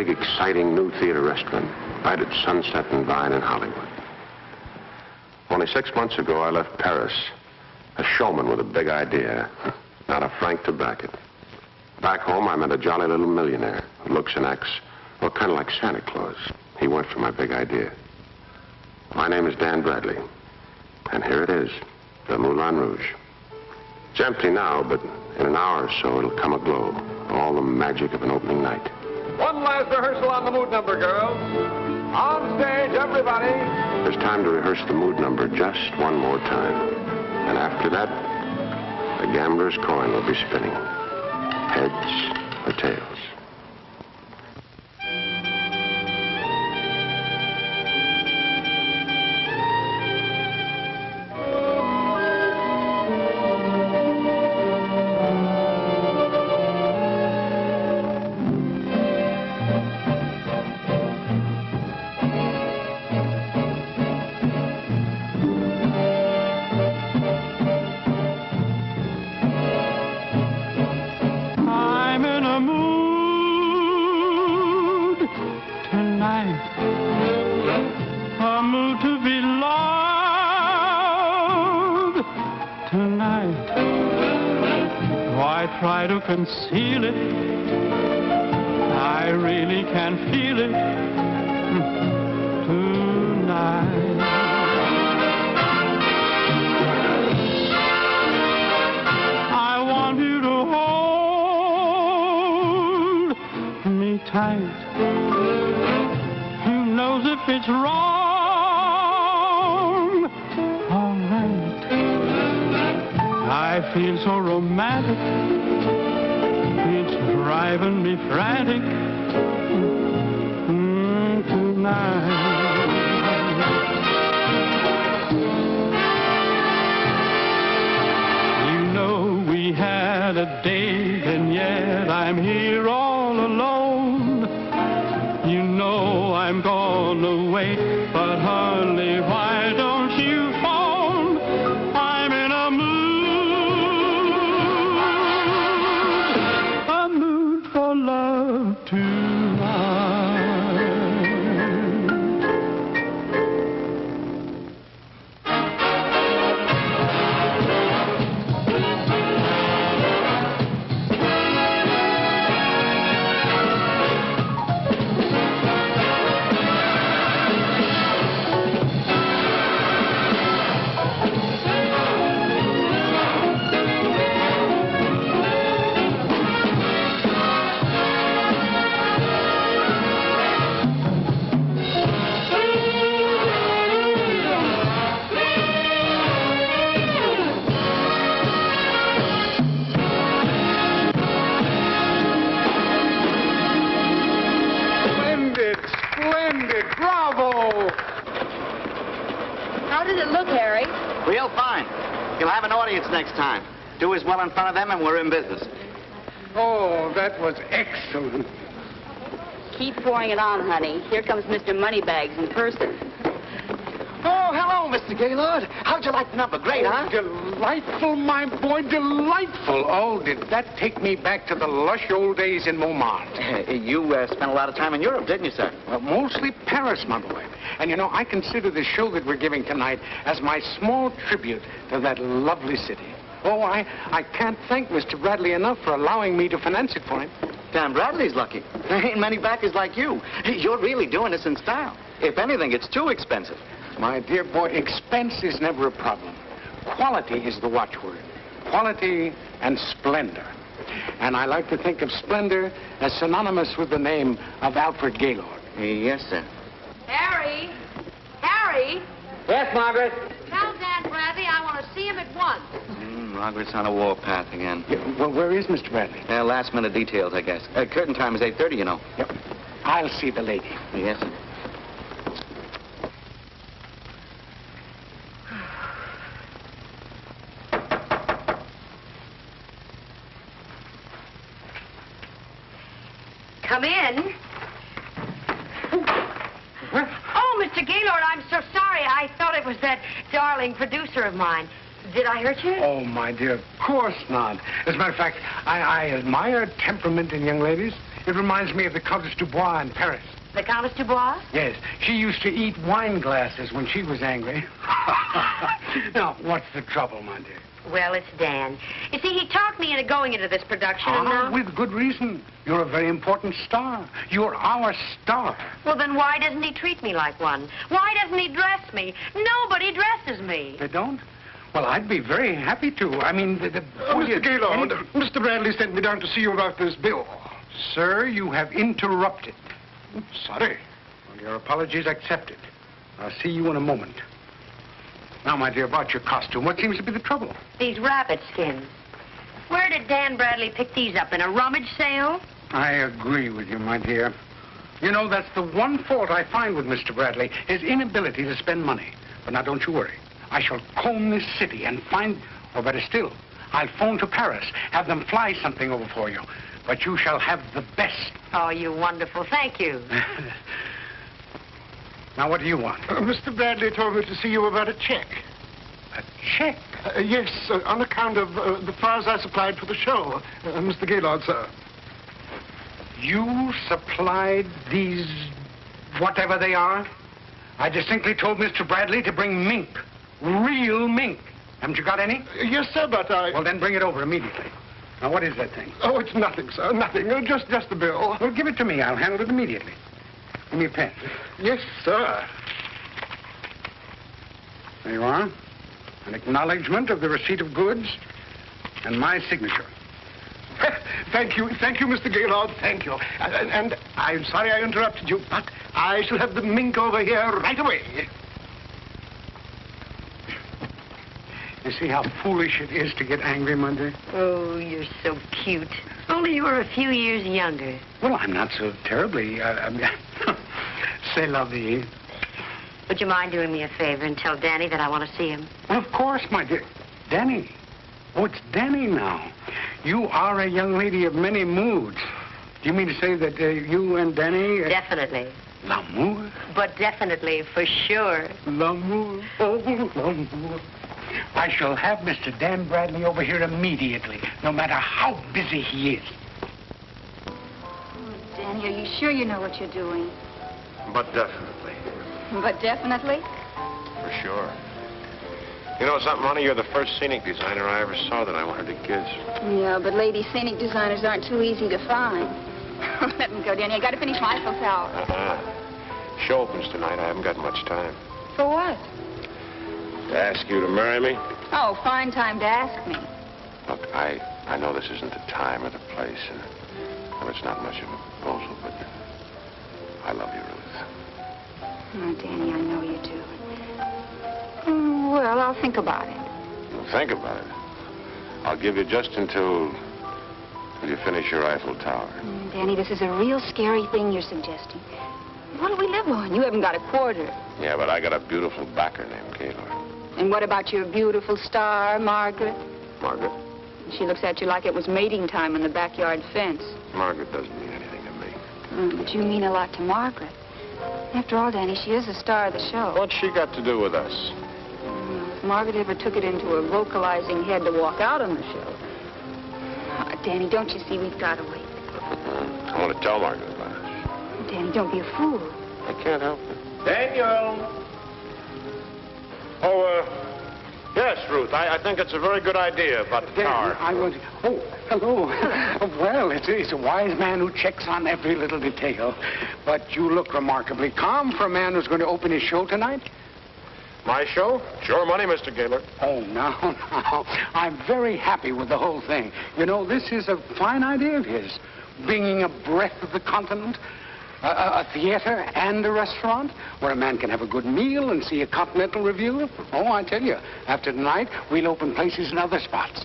big, exciting new theater restaurant right at Sunset and Vine in Hollywood. Only 6 months ago, I left Paris, a showman with a big idea, not a franc to back it. Back home, I met a jolly little millionaire who looks and acts, well, kind of like Santa Claus. He went for my big idea. My name is Dan Bradley, and here it is, the Moulin Rouge. It's empty now, but in an hour or so, it'll come aglow. All the magic of an opening night. One last rehearsal on the mood number, girls. On stage, everybody. There's time to rehearse the mood number just one more time. And after that, the gambler's coin will be spinning. Heads or tails. Conceal it, I really can feel it tonight. I want you to hold me tight. Who knows if it's wrong? All right. I feel so romantic. Driving me frantic tonight. You know we had a date and yet I'm here all alone. You know I'm gonna wait, but honey, why don't you phone? I'm in a mood. Love tonight. Next time. Do as well in front of them and we're in business. Oh, that was excellent. Keep pouring it on, honey. Here comes Mr. Moneybags in person. Oh, hello, Mr. Gaylord. How'd you like the number? Great, huh? Delightful, my boy, delightful. Oh, did that take me back to the lush old days in Montmartre. You spent a lot of time in Europe, didn't you, sir? Well, mostly Paris, my boy. And, you know, I consider the show that we're giving tonight as my small tribute to that lovely city. Oh, I can't thank Mr. Bradley enough for allowing me to finance it for him. Dan Bradley's lucky. There ain't many backers like you. You're really doing this in style. If anything, it's too expensive. My dear boy, expense is never a problem. Quality is the watchword. Quality and splendor. And I like to think of splendor as synonymous with the name of Alfred Gaylord. Yes, sir. Harry! Harry! Yes, Margaret? Tell Dan Bradley I want to see him at once. Margaret's on a warpath again. Yeah, well, where is Mr. Bradley? Last minute details, I guess. Curtain time is 8:30, you know. Yep. I'll see the lady. Yes, sir. Come in. Oh, Mr. Gaylord, I'm so sorry. I thought it was that darling producer of mine. Did I hurt you? Oh, my dear, of course not. As a matter of fact, I admire temperament in young ladies. It reminds me of the Countess Dubois in Paris. The Countess Dubois? Yes, she used to eat wine glasses when she was angry. Now, what's the trouble, my dear? Well, it's Dan. You see, he talked me into going into this production, and now... With good reason. You're a very important star. You're our star. Well, then why doesn't he treat me like one? Why doesn't he dress me? Nobody dresses me. They don't? Well, I'd be very happy to. I mean, Mr. Gaylord, Mr. Bradley sent me down to see you about this bill. Sir, you have interrupted. Sorry. Well, your apologies accepted. I'll see you in a moment. Now, my dear, about your costume, what seems to be the trouble? These rabbit skins. Where did Dan Bradley pick these up? In a rummage sale? I agree with you, my dear. You know, that's the one fault I find with Mr. Bradley, his inability to spend money. But now, don't you worry. I shall comb this city and find, or better still, I'll phone to Paris, have them fly something over for you. But you shall have the best. Oh, you wonderful. Thank you. Now, what do you want? Mr. Bradley told me to see you about a check. A check? Yes, on account of the flowers I supplied for the show. Mr. Gaylord, sir. You supplied these, whatever they are? I distinctly told Mr. Bradley to bring mink. Real mink. Haven't you got any? Yes, sir, but I... Well, then bring it over immediately. Now, what is that thing? Oh, it's nothing, sir, nothing. Just the bill. Well, give it to me. I'll handle it immediately. Give me a pen. Yes, sir. There you are. An acknowledgement of the receipt of goods and my signature. Thank you, Mr. Gaylord, thank you. And I'm sorry I interrupted you, but I shall have the mink over here right away. You see how foolish it is to get angry, my dear? Oh, you're so cute. Only you were a few years younger. Well, I'm not so terribly... C'est la vie. Would you mind doing me a favor and tell Danny that I want to see him? Well, of course, my dear. Danny. Oh, it's Danny now. You are a young lady of many moods. Do you mean to say that you and Danny... Definitely. L'amour? But definitely, for sure. L'amour. Oh, l'amour. I shall have Mr. Dan Bradley over here immediately, no matter how busy he is. Oh, Danny, are you sure you know what you're doing? But definitely. But definitely? For sure. You know something, honey? You're the first scenic designer I ever saw that I wanted to kiss. Yeah, but lady scenic designers aren't too easy to find. Let me go, Danny. I got to finish my Eiffel Tower. Show opens tonight. I haven't got much time. For what? To ask you to marry me? Oh, fine time to ask me. Look, I know this isn't the time or the place, and it's not much of a proposal, but I love you, Ruth. Oh, Danny, I know you do. Well, I'll think about it. Well, think about it. I'll give you just until you finish your Eiffel Tower. Danny, this is a real scary thing you're suggesting. What do we live on? You haven't got a quarter. Yeah, but I got a beautiful backer named Gaylord. And what about your beautiful star, Margaret? Margaret? She looks at you like it was mating time on the backyard fence. Margaret doesn't mean anything to me. But you mean a lot to Margaret. After all, Danny, she is the star of the show. What's she got to do with us? If Margaret ever took it into her vocalizing head to walk out on the show. Danny, don't you see we've got to wait? I want to tell Margaret about it. Danny, don't be a fool. I can't help it. Daniel! Yes, Ruth, I think it's a very good idea about the tower. I was... Oh, hello. Well, it's a wise man who checks on every little detail. But you look remarkably calm for a man who's going to open his show tonight. My show? Sure money, Mr. Gaylord. Oh, now. I'm very happy with the whole thing. You know, this is a fine idea of his. Bringing a breath of the continent, a theater and a restaurant where a man can have a good meal and see a continental review. Oh, I tell you, after tonight, we'll open places in other spots.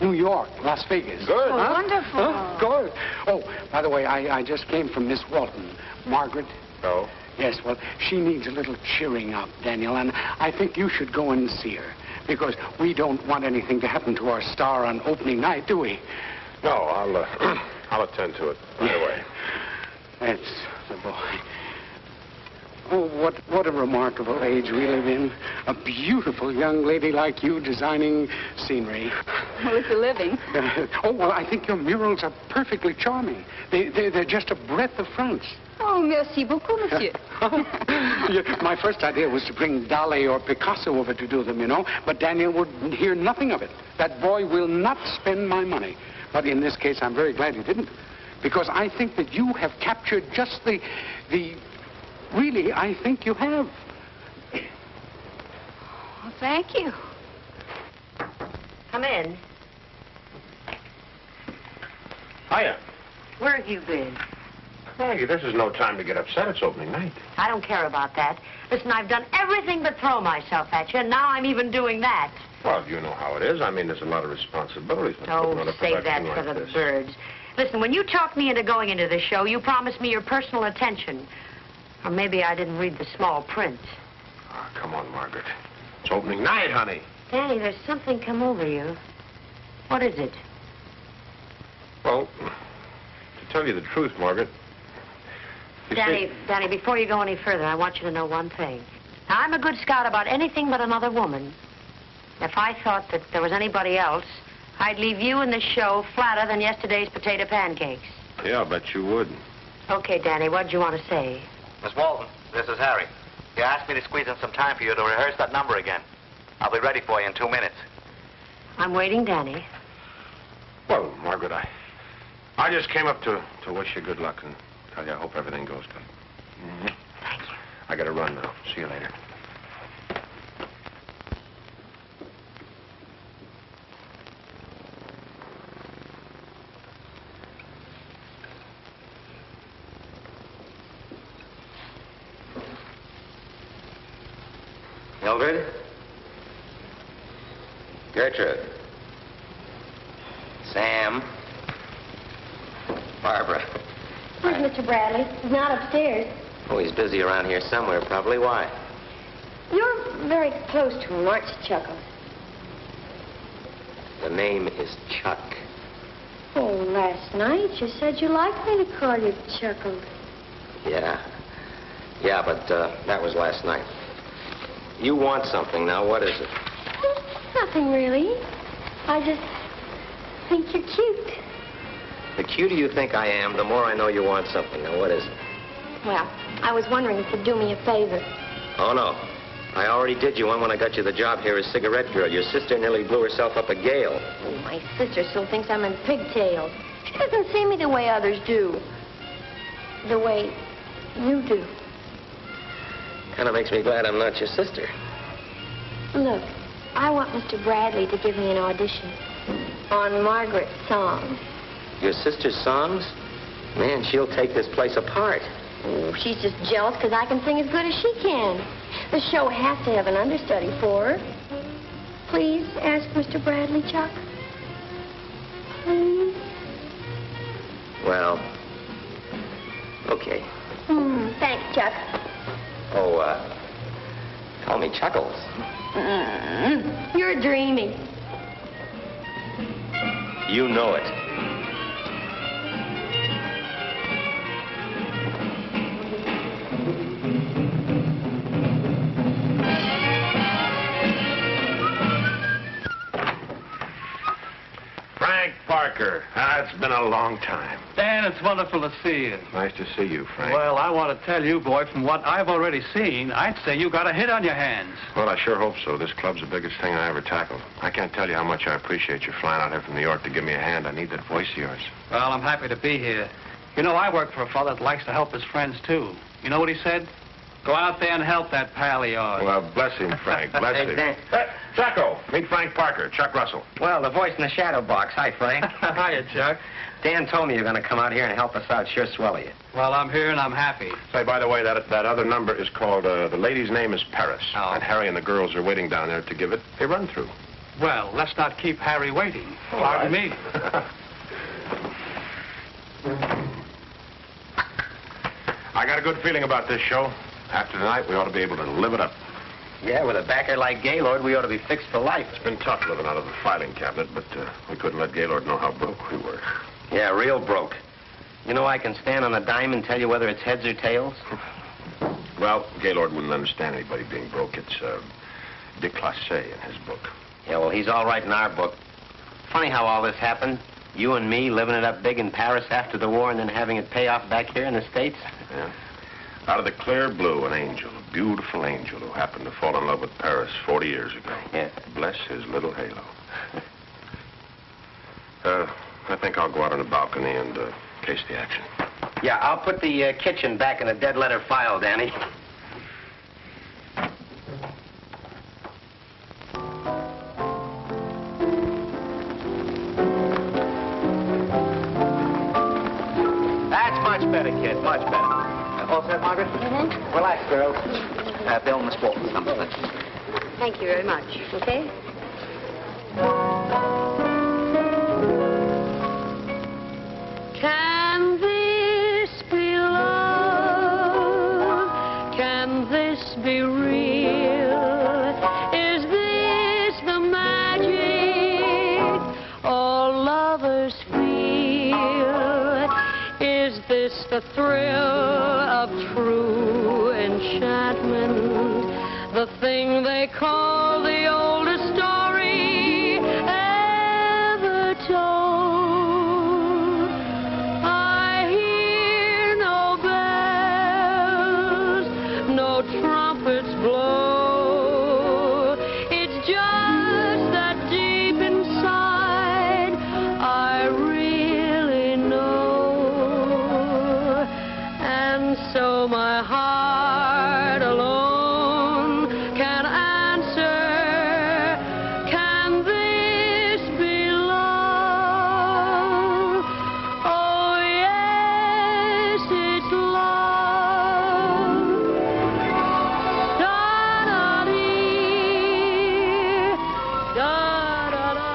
New York, Las Vegas. Good. Oh, wonderful. Huh? Good. Oh, by the way, I just came from Miss Walton. Margaret. Oh? Yes, well, she needs a little cheering up, Daniel, and I think you should go and see her. Because we don't want anything to happen to our star on opening night, do we? No, I'll attend to it right away. That's the boy. Oh, what a remarkable age we live in. A beautiful young lady like you designing scenery. Well, it's a living. Well, I think your murals are perfectly charming. They're just a breath of France. Oh, merci beaucoup, monsieur. Yeah, my first idea was to bring Dali or Picasso over to do them, you know, but Daniel would hear nothing of it. That boy will not spend my money. But in this case, I'm very glad he didn't, because I think that you have captured just the... Really, I think you have. Well, thank you. Come in. Hiya. Where have you been? Maggie, this is no time to get upset. It's opening night. I don't care about that. Listen, I've done everything but throw myself at you, and now I'm even doing that. Well, you know how it is. I mean, there's a lot of responsibilities. when putting on Oh, a save that production for like the this. birds. Listen, when you talked me into going into the show, you promised me your personal attention. Or maybe I didn't read the small print. Ah, come on, Margaret. It's opening night, honey. Danny, there's something come over you. What is it? Well, to tell you the truth, Margaret... you see- Danny, before you go any further, I want you to know one thing. Now, I'm a good scout about anything but another woman. If I thought that there was anybody else, I'd leave you in the show flatter than yesterday's potato pancakes. Yeah, I'll bet you would. Okay, Danny, what'd you want to say? Miss Walton, this is Harry. You asked me to squeeze in some time for you to rehearse that number again. I'll be ready for you in 2 minutes. I'm waiting, Danny. Well, Margaret, I just came up to wish you good luck and tell you I hope everything goes good. Thank you. I gotta run now. See you later. Mildred? Gertrude? Sam? Barbara? Where's Mr. Bradley? He's not upstairs. Oh, he's busy around here somewhere, probably. Why? You're very close to him, aren't you, Chuckles? The name is Chuck. Oh, last night you said you liked me to call you Chuckles. Yeah. Yeah, but that was last night. You want something now. What is it? Nothing really. I just think you're cute. The cuter you think I am, the more I know you want something. Now, what is it? Well, I was wondering if you'd do me a favor. Oh, no. I already did you one when I got you the job here as cigarette girl. Your sister nearly blew herself up a gale. Oh, my sister still thinks I'm in pigtails. She doesn't see me the way others do. The way you do. Kind of makes me glad I'm not your sister. Look, I want Mr. Bradley to give me an audition on Margaret's song. Your sister's songs? Man, she'll take this place apart. Oh, she's just jealous because I can sing as good as she can. The show has to have an understudy for her. Please ask Mr. Bradley, Chuck. Please. Well, okay. Thanks, Chuck. Oh, call me Chuckles. You're dreamy. You know it. Frank Parker. It's been a long time. Dan, it's wonderful to see you. Nice to see you, Frank. Well, I want to tell you, boy, from what I've already seen, I'd say you got a hit on your hands. Well, I sure hope so. This club's the biggest thing I ever tackled. I can't tell you how much I appreciate you flying out here from New York to give me a hand. I need that voice of yours. Well, I'm happy to be here. You know, I work for a fellow that likes to help his friends, too. You know what he said? Go out there and help that pal of yours. Well, bless him, Frank. Bless Hey, him. Dan. Jocko, meet Frank Parker, Chuck Russell. Well, the voice in the shadow box. Hi, Frank. Hiya, Chuck. Dan told me you're going to come out here and help us out. Sure swell of you. Well, I'm here and I'm happy. Say, by the way, that other number is called, the lady's name is Paris. Oh. And Harry and the girls are waiting down there to give it a run-through. Well, let's not keep Harry waiting. All Pardon right. me. I got a good feeling about this show. After tonight, we ought to be able to live it up. Yeah, with a backer like Gaylord, we ought to be fixed for life. It's been tough living out of the filing cabinet, but we couldn't let Gaylord know how broke we were. Yeah, real broke. You know, I can stand on a dime and tell you whether it's heads or tails. Well, Gaylord wouldn't understand anybody being broke. It's déclassé in his book. Yeah, well, he's all right in our book. Funny how all this happened. You and me living it up big in Paris after the war and then having it pay off back here in the States. Yeah. Out of the clear blue, an angel, a beautiful angel who happened to fall in love with Paris 40 years ago. Yeah. Bless his little halo. I think I'll go out on the balcony and case the action. Yeah, I'll put the kitchen back in a dead letter file, Danny. That's much better, kid, much better. All set, Margaret? Mm-hmm. Relax, girls. Bill, Miss Walton's number, please. Thank you very much. Okay? Can this be love? Can this be real? Is this the magic all lovers feel? Is this the thrill of true enchantment? The thing they call the oldest story ever told. I hear no bells, no trumpets blow. It's just that deep inside I really know. And so my heart alone can answer, can this be love? Oh, yes, it's love. Da-da-dee, da-da-da.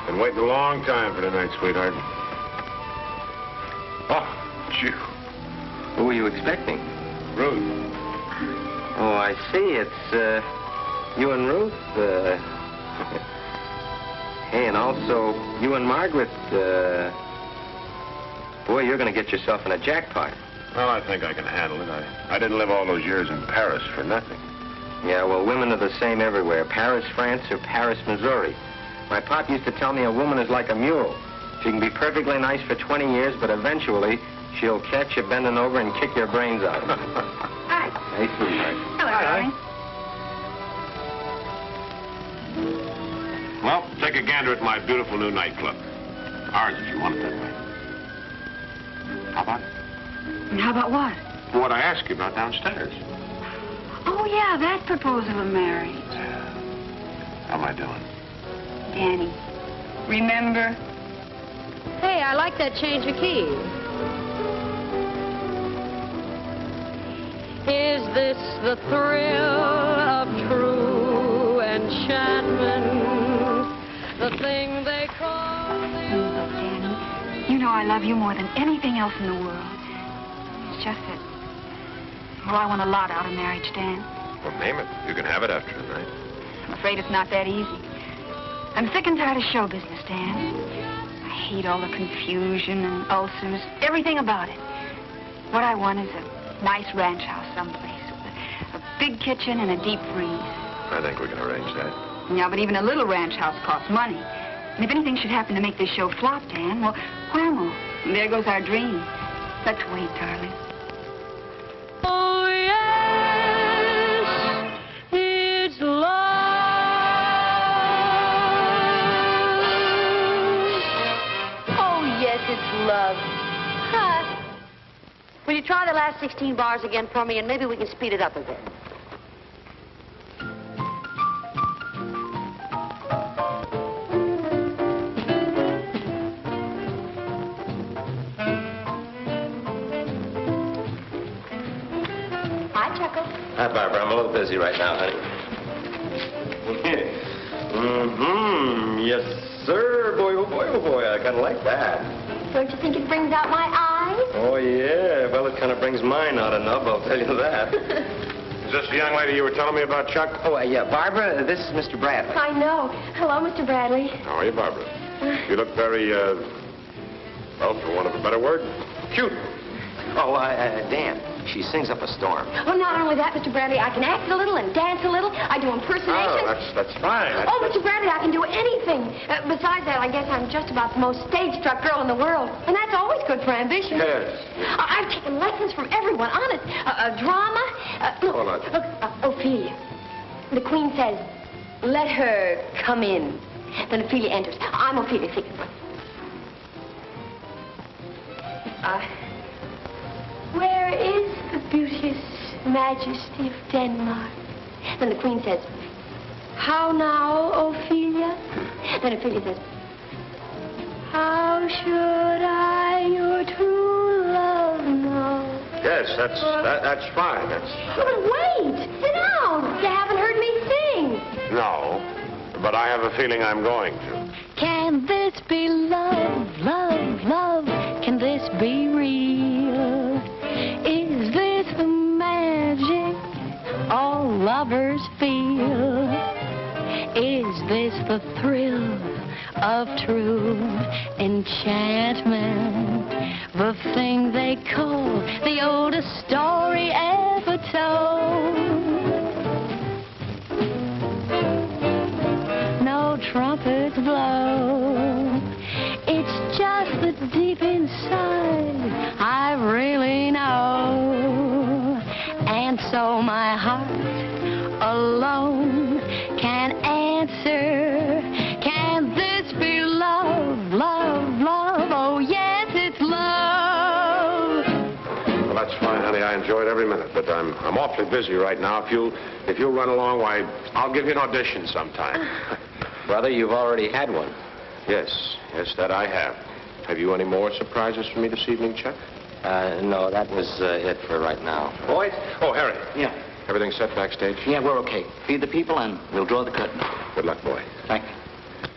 Been waiting a long time for tonight, sweetheart. Oh, gee. Who were you expecting? Ruth. Oh, I see. It's, you and Ruth, Hey, and also you and Margaret, Boy, you're going to get yourself in a jackpot. Well, I think I can handle it. I didn't live all those years in Paris for nothing. Yeah, well, women are the same everywhere. Paris, France, or Paris, Missouri. My pop used to tell me a woman is like a mule. She can be perfectly nice for 20 years, but eventually she'll catch you bending over and kick your brains out. Hi. Hey, sweetheart. Hello, darling. Well, take a gander at my beautiful new nightclub. Ours, if you want it that way. How about it? How about what? What I asked you about downstairs. Oh, yeah, that proposal of marriage. How am I doing? Danny, remember? Hey, I like that change of key. Is this the thrill of true enchantment? The thing they call the Look, Danny, you know I love you more than anything else in the world. It's just that, well, I want a lot out of marriage, Dan. Well, name it. You can have it after tonight. I'm afraid it's not that easy. I'm sick and tired of show business, Dan. I hate all the confusion and ulcers, everything about it. What I want is a nice ranch house someplace with a big kitchen and a deep freeze. I think we can arrange that. Yeah, but even a little ranch house costs money. And if anything should happen to make this show flop, Dan, well, whammo, there goes our dream. Let's wait, darling. Oh, yes, it's love. Oh, yes, it's love. Huh? Will you try the last 16 bars again for me, and maybe we can speed it up a bit? Hi, Chuckles. Hi, Barbara. I'm a little busy right now, honey. Yes, sir. Boy, oh, boy, oh, boy. I kind of like that. Don't you think it brings out my eyes? Oh, yeah. Well, it kind of brings mine out enough, I'll tell you that. Is this the young lady you were telling me about, Chuck? Oh, yeah, Barbara, this is Mr. Bradley. I know. Hello, Mr. Bradley. How are you, Barbara? You look very, well, for want of a better word, cute. Oh, Dan, she sings up a storm. Oh, not only that, Mr. Bradley, I can act a little and dance a little. I do impersonations. Oh, that's fine. Oh, Mr. Bradley, I can do anything. Besides that, I guess I'm just about the most stage-struck girl in the world. And that's always good for ambition. Yes. I've taken lessons from everyone, honest. Drama. Look, Hold on. look, Ophelia. The Queen says, let her come in. Then Ophelia enters. I'm Ophelia, see. Where is the beauteous majesty of Denmark? Then the Queen says, how now, Ophelia? Then Ophelia says, how should I your true love know? Yes, that's fine. Oh, but wait! Sit down! You haven't heard me sing. No, but I have a feeling I'm going to. Can this be love, love, love? Can this be real? Is this the magic all lovers feel? Is this the thrill of true enchantment? The thing they call the oldest story ever told? No trumpets blow. It's just that deep inside I really know. And so my heart alone can answer. Can this be love, love, love? Oh, yes, it's love. Well, that's fine, honey. I enjoyed every minute, but I'm awfully busy right now. If you'll run along, why, I'll give you an audition sometime. Brother, you've already had one. Yes, that I have. Have you any more surprises for me this evening, Chuck? No, that was it for right now. Boys? Oh, Harry. Yeah. Everything set backstage? Yeah, we're okay. Feed the people and we'll draw the curtain. Good luck, boy. Thank you.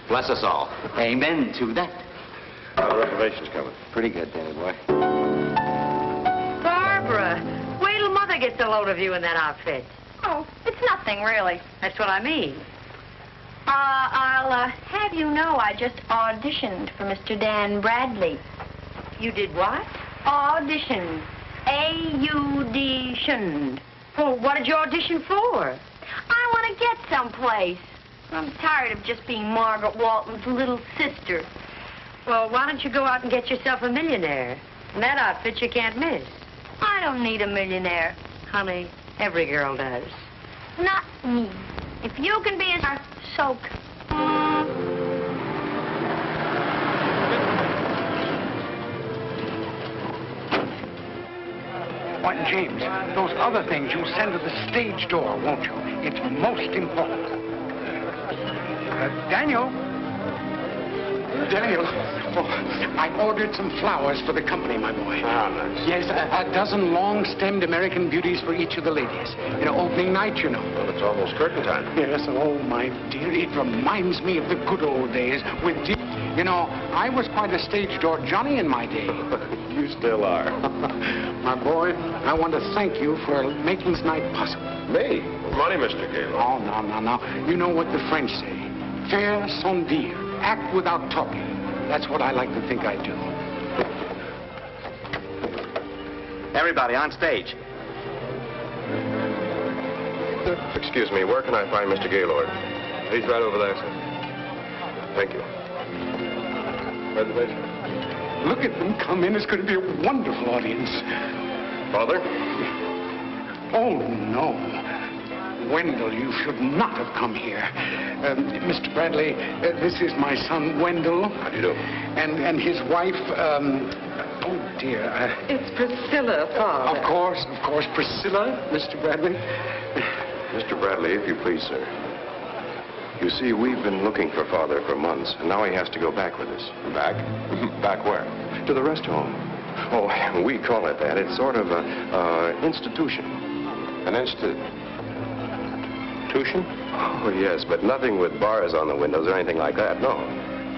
Bless us all. Amen to that. How are the reservations coming? Pretty good, Danny boy. Barbara, wait till Mother gets a load of you in that outfit. Oh, it's nothing, really. That's what I mean. I'll have you know I just auditioned for Mr. Dan Bradley. You did what? Auditioned. A-U-D-tioned. Well, what did you audition for? I want to get someplace. I'm tired of just being Margaret Walton's little sister. Well, why don't you go out and get yourself a millionaire? In that outfit you can't miss. I don't need a millionaire. Honey, every girl does. Not me. If you can be a soak. Why, James, those other things you'll send to the stage door, won't you? It's most important. Daniel? Daniel, oh, I ordered some flowers for the company, my boy. Ah, nice. Yes, a dozen long-stemmed American beauties for each of the ladies. You know, opening night, you know. Well, it's almost curtain time. Yes, oh, my dear, it reminds me of the good old days with deep... You know, I was quite a stage door Johnny in my day. You still are. My boy, I want to thank you for making tonight possible. Me? Money, Mr. Gaylord. Oh, no. You know what the French say. Faire sans dire. Act without talking. That's what I like to think I do. Everybody on stage. Excuse me, where can I find Mr. Gaylord? He's right over there, sir. Thank you. Reservation? Look at them come in. It's going to be a wonderful audience. Father? Oh, no. Wendell, you should not have come here. Mr. Bradley, this is my son, Wendell. How do you do? And his wife, oh, dear. It's Priscilla, Father. Of course, Priscilla, Mr. Bradley. Mr. Bradley, if you please, sir. You see, we've been looking for Father for months, and now he has to go back with us. Back? Back where? To the rest home. Oh, we call it that. It's sort of a institution. An institution? Oh, yes, but nothing with bars on the windows or anything like that, no.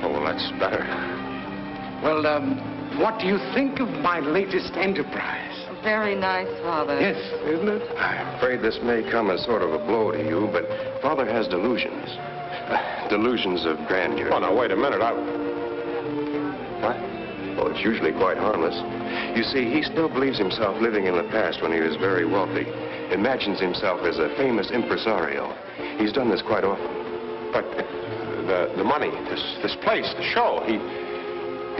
Oh, well, that's better. Well, what do you think of my latest enterprise? Very nice, Father. Yes, isn't it? I'm afraid this may come as sort of a blow to you, but Father has delusions. Delusions of grandeur. Oh, now, wait a minute. What? though it's usually quite harmless. You see, he still believes himself living in the past when he was very wealthy. Imagines himself as a famous impresario. He's done this quite often. But the money, this place, the show, he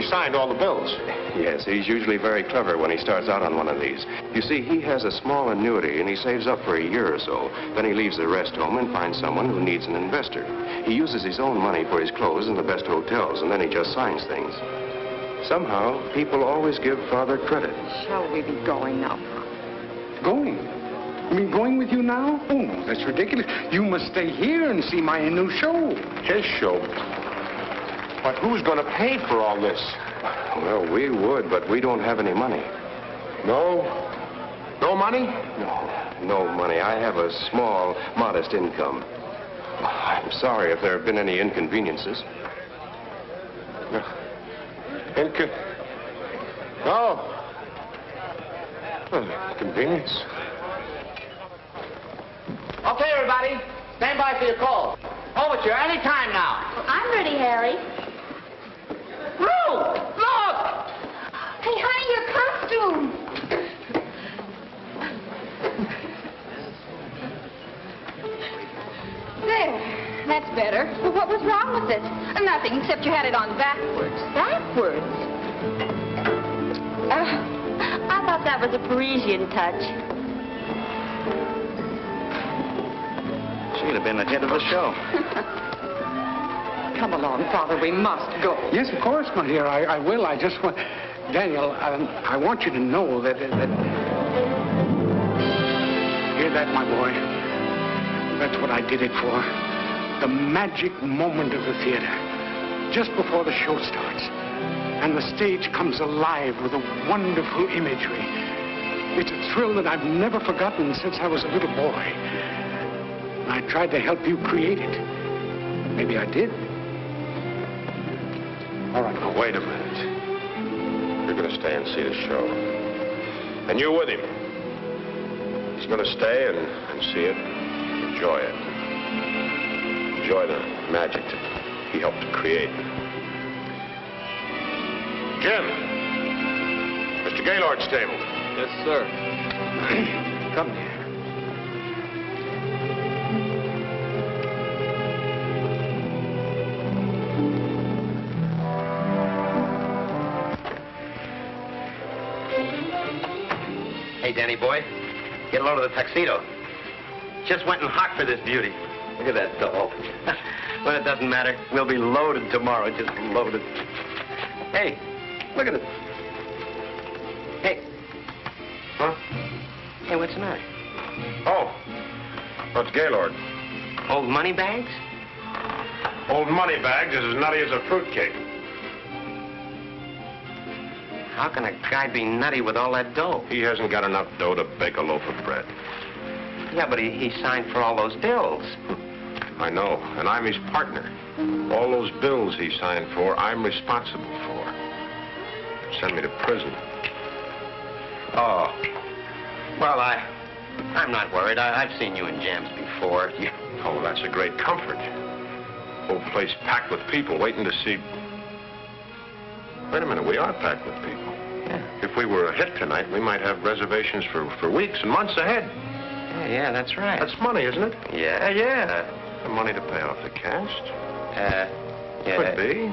signed all the bills. Yes, he's usually very clever when he starts out on one of these. You see, he has a small annuity and he saves up for a year or so. Then he leaves the rest home and finds someone who needs an investor. He uses his own money for his clothes in the best hotels, and then he just signs things. Somehow, people always give Father credit. Shall we be going now? Going? You mean going with you now? Oh, that's ridiculous. You must stay here and see my new show. His show? But who's going to pay for all this? Well, we would, but we don't have any money. No? No money? No money. I have a small, modest income. I'm sorry if there have been any inconveniences. No. Convenience. Okay, everybody. Stand by for your call. Overture, any time now. I'm ready, Harry. Ruth, look! Hey, honey, your costume. There. That's better. Well, what was wrong with it? Nothing, except you had it on backwards. Backwards? I thought that was a Parisian touch. She'd have been ahead of the show. Come along, Father. We must go. Yes, of course, my dear. I will. I just want... Daniel, I want you to know that... Hear that, my boy? That's what I did it for. The magic moment of the theater. Just before the show starts. And the stage comes alive with a wonderful imagery. It's a thrill that I've never forgotten since I was a little boy. I tried to help you create it. Maybe I did. All right. Now, wait a minute. You're going to stay and see the show. And you with him. He's going to stay and see it, enjoy it. Enjoy the magic that he helped to create. Jim! Mr. Gaylord's table. Yes, sir. Come here. Hey, Danny boy, get a load of the tuxedo. Just went and hocked for this beauty. Look at that doll. Well, it doesn't matter. We'll be loaded tomorrow, just loaded. Hey, look at it. Hey. Huh? Hey, what's the matter? Oh, it's Gaylord. Old money bags? Old money bags is as nutty as a fruitcake. How can a guy be nutty with all that dough? He hasn't got enough dough to bake a loaf of bread. Yeah, but he signed for all those bills. I know, and I'm his partner. All those bills he signed for, I'm responsible for. Send me to prison. Oh. Well, I'm not worried. I've seen you in jams before. Oh, that's a great comfort. Whole place packed with people waiting to see... Wait a minute, we are packed with people. Yeah. If we were a hit tonight, we might have reservations for weeks and months ahead. Yeah, that's right. That's money, isn't it? Yeah. The money to pay off the cast. Yeah. Could be.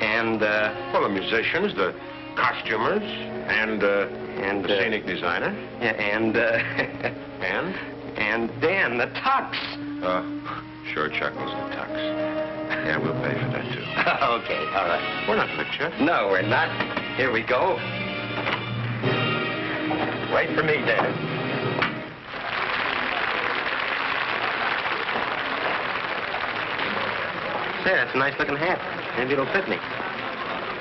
And, well, the musicians, the costumers, and the scenic designer. Yeah, and Dan, the tux. Sure, Chuckles, the tux. Yeah, we'll pay for that, too. Okay, all right. We're not licked yet. No, we're not. Here we go. Wait for me, Dan. Say, that's a nice-looking hat. Maybe it'll fit me.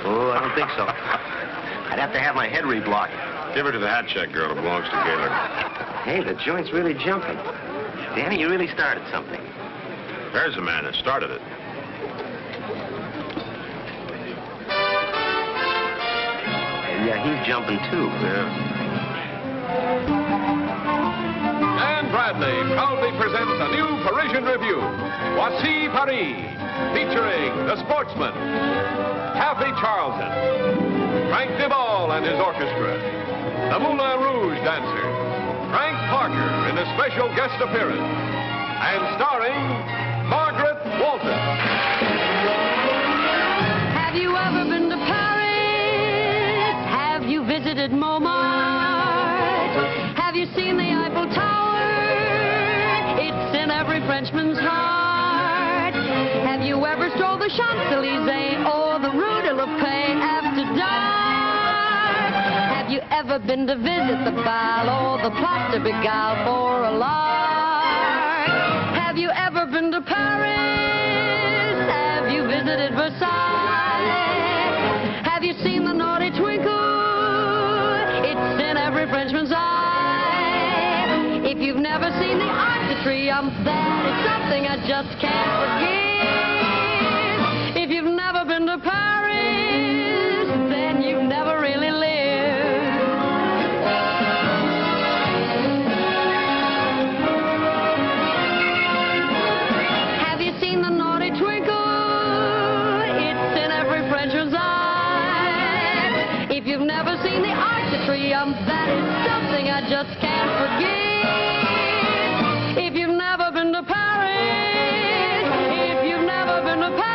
Oh, I don't think so. I'd have to have my head reblocked. Give her to the hat check girl. It belongs to Gaylord. Hey, the joint's really jumping. Danny, you really started something. There's the man that started it. Yeah, he's jumping, too. Yeah. Dan Bradley proudly presents a new Parisian review, Voici Paris, featuring the sportsman, Kathy Charlton. Frank DeBall and his orchestra. The Moulin Rouge Dancer, Frank Parker in a special guest appearance. And starring Margaret Walton. Have you ever been to Paris? Have you visited Montmartre? Have you seen the Eiffel Tower? It's in every Frenchman's heart. Have you ever strolled the Champs-Élysées or the Rue de la Paix after dark? Have you ever been to visit the Bal or the Place de Pigalle for a lark? Have you ever been to Paris? Have you visited Versailles? Have you seen the naughty twinkle? It's in every Frenchman's eye. If you've never seen the Arc de Triomphe, that is something I just can't forget. If you've never been to Paris, then you've never really lived. Have you seen the naughty twinkle? It's in every Frenchman's eye. If you've never seen the Arc de Triomphe, that is something I just can't forget. If you've never been to Paris, if you've never been to Paris,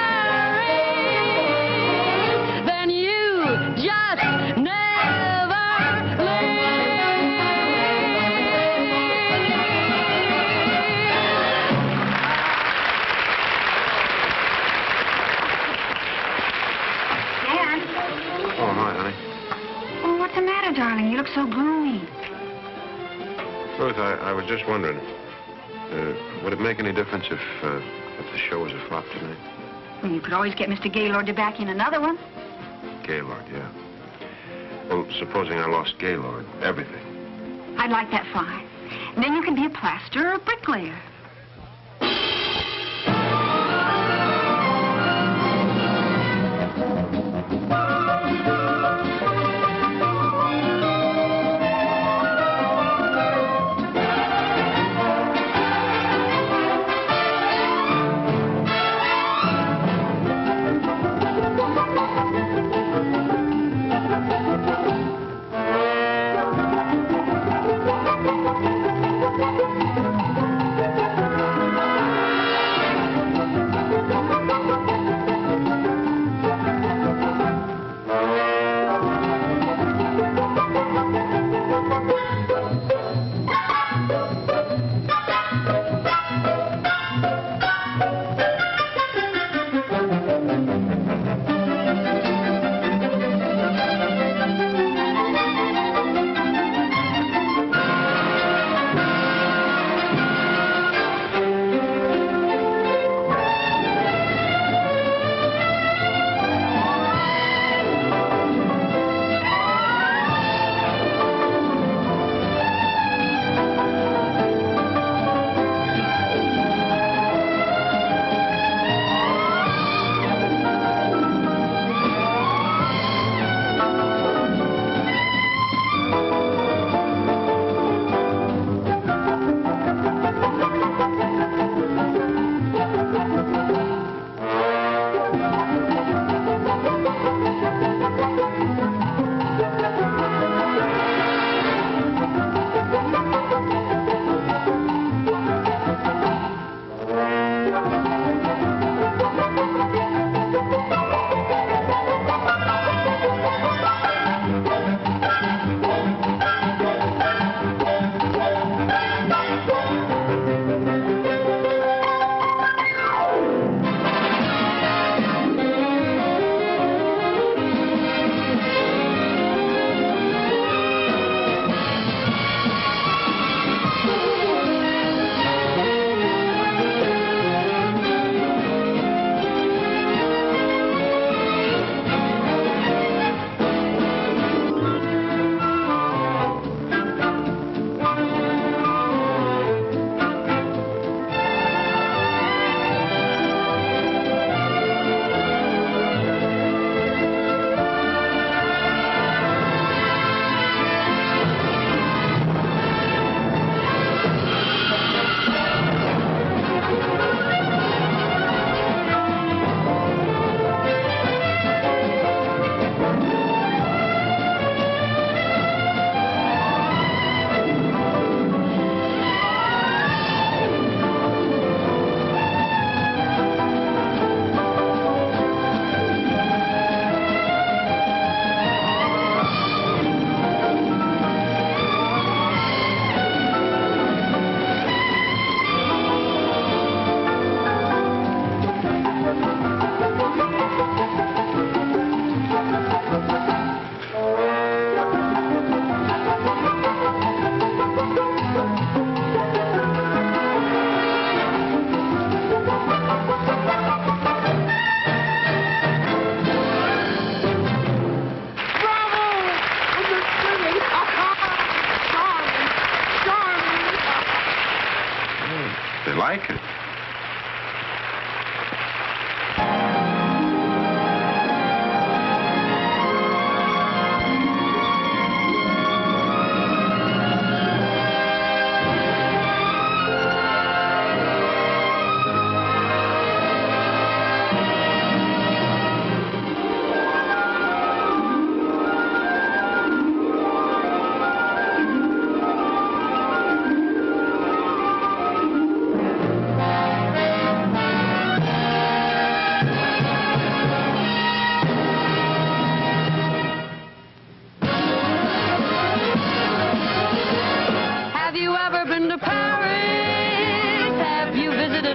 then you just never Dad? Oh, hi, honey. Oh, what's the matter, darling? You look so gloomy. Ruth, I was just wondering, would it make any difference if the show was a flop tonight? Well, you could always get Mr. Gaylord to back in another one. Gaylord, yeah. Well, supposing I lost Gaylord, everything. I'd like that fine. Then you can be a plasterer or a bricklayer.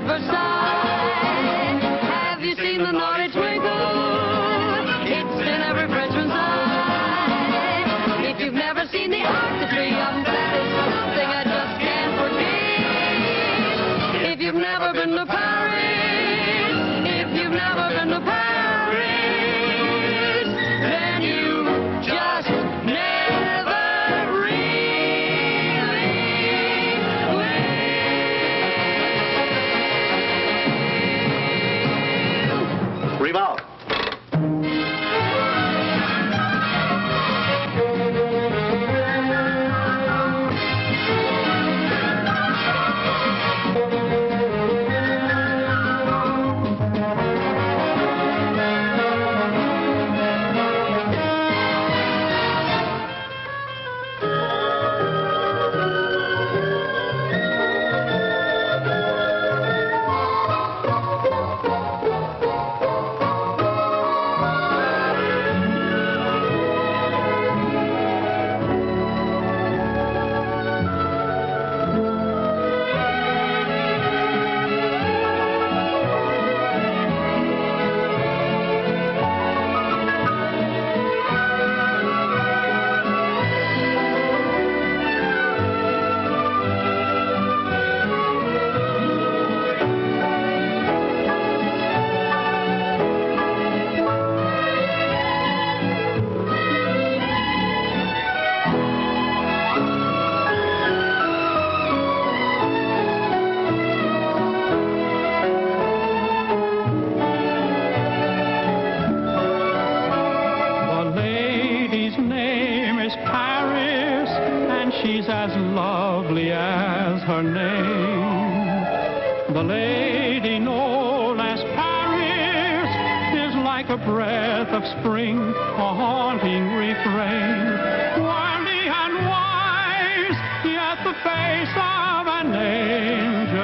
first sight. Have you seen the naughty twinkle? It's in every Frenchman's eye. If you've never seen the Arc de Triomphe, that is something I just can't forget. If you've never been to Paris, if you've never been to Paris, then you just never really will. Revolve. She's as lovely as her name. The lady known as Paris is like a breath of spring, a haunting refrain. Wily and wise, yet the face of an angel.